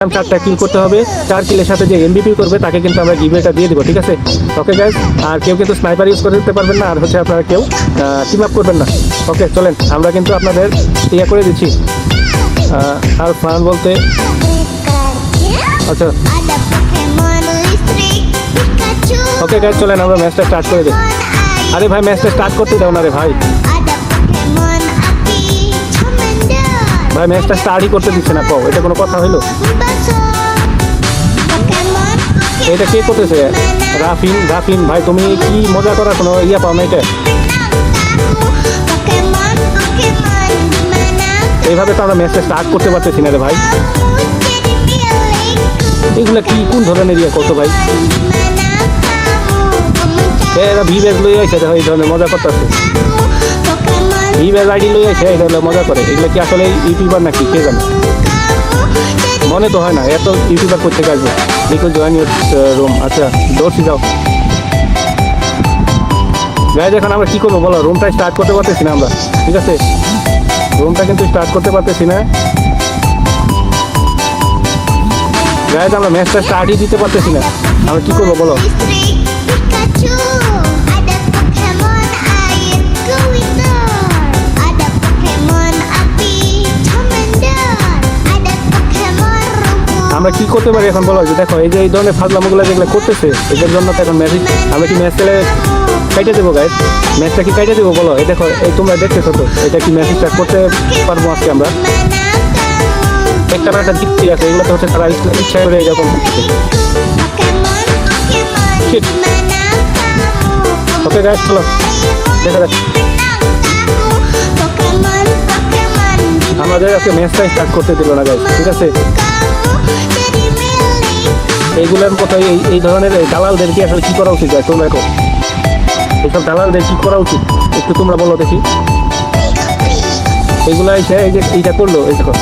4টা কিল করতে হবে। 4 কিলের সাথে যে এমভিপি করবে তাকে কিন্তু আমরা গিভওয়েটা দিয়ে দেবো, ঠিক আছে? ওকে গাইস, আর কেউ কিন্তু স্নাইপার ইউজ করতে পারবেন না, আর হচ্ছে আপনারা কেউ টিম আপ করবেন না। ওকে চলেন, আমরা কিন্তু আপনাদের ইয়ে করে দিচ্ছি। আর ফান বলতে আচ্ছা ওকে গাইস, চলেন আমরা ম্যাচটা স্টার্ট করে দিই। আরে ভাই ম্যাচটা স্টার্ট করতে দাও না রে ভাই, ভাই ম্যাচটা স্টার্টই করতে দিচ্ছে না। পাও, এটা কোনো কথা হইলো? এটা কে করতেছে? রাফিন ভাই, তুমি কি মজা করার কোনো ইয়া পাও না? এটা এইভাবে তো আমরা ম্যাচটা স্টার্ট করতে পারতেছি না রে ভাই। এগুলা কি কোন ধরনের ইয়া করতো ভাই? এরা ভিভেজ লই আইছে, দেখো এই ধরনের মজা করতেছে। ভিভেজ আইডি লই আইছে, এই ধরনের মজা করে। এগুলো কি আসলে ইউটিউবার নাকি কে জানে? মনে তো হয় না এত ইউটিউবার করতে আসবে। দেখো জয়েন ইউর রুম। আচ্ছা দৌড়ছি, যাও গাইজ। এখন আমরা কি করবো বলো? রুমটা স্টার্ট করতে পারতেছি না আমরা, ঠিক আছে? রুমটা কিন্তু স্টার্ট করতে পারতেছি না গাইজ, আমরা ম্যাচটা স্টার্টই দিতে পারতেছি না। আমরা কি করবো বলো? আমরা কি করতে পারি এখন বলো? যে দেখো এই যে এই ধরনের ফাজলামোগুলো যেগুলো করতেছে, এদের জন্য তো এখন ম্যাচ আমরা কি ম্যাচ খেলে কাইটে দেবো গাইজ? ম্যাচটা কি কাইটে দেবো বলো? এই দেখো, এই তোমরা দেখতেছো তো, এটা কি ম্যাচ স্টার্ট করতে পারবো আজকে আমরা? একটা না একটা দিক আছে, এগুলো তো হচ্ছে তারা ইচ্ছা করে এরকম। ওকে গাইজ, চলো দেখা যাক। আমাদের আজকে ম্যাচটা স্টার্ট করতে দিল না গাইজ, ঠিক আছে? এইগুলোর কথা এই ধরনের দালালদেরকে আসলে কি করা উচিত যায়? তোমরা দেখো এইসব দালালদের কি করা উচিত একটু তোমরা বলো দেখি। এইগুলা এসে এই যে এইটা করলো, এই দেখো